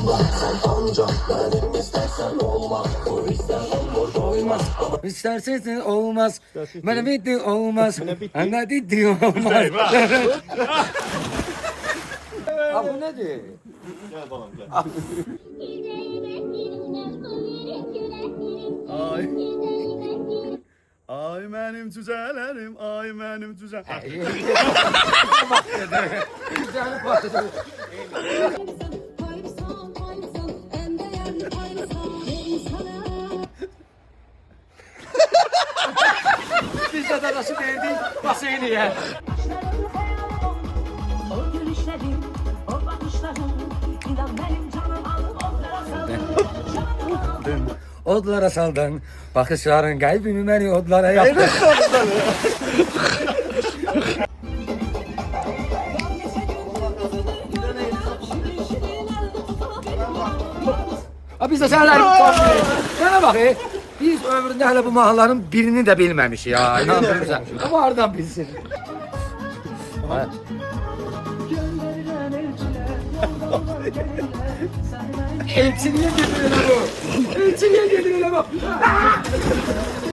Sen anca benim istersen olma. Bu ister olur doymaz. İstersen olmaz. Bana bitti olmaz. Bana bitti. Bana bitti olmaz. Eyvah. Ha bu nedir? Gel balam gel. Ay. Ay benim güzellerim, ay benim güzel. Güzel patladı. Biz de dadası verdik basayını. O gülüşlerin, o bakışların, inan benim canım al Odlara saldın. Bakışların kalbimi beni odlara yaptı. Ha biz de senler sana bak biz ömründe hele bu mahalların birini de bilmemiş ya. İnandırırsan. Ama oradan bilsin. Ha. Elçiliğe geliyor bu. Elçiliğe geliyor bak.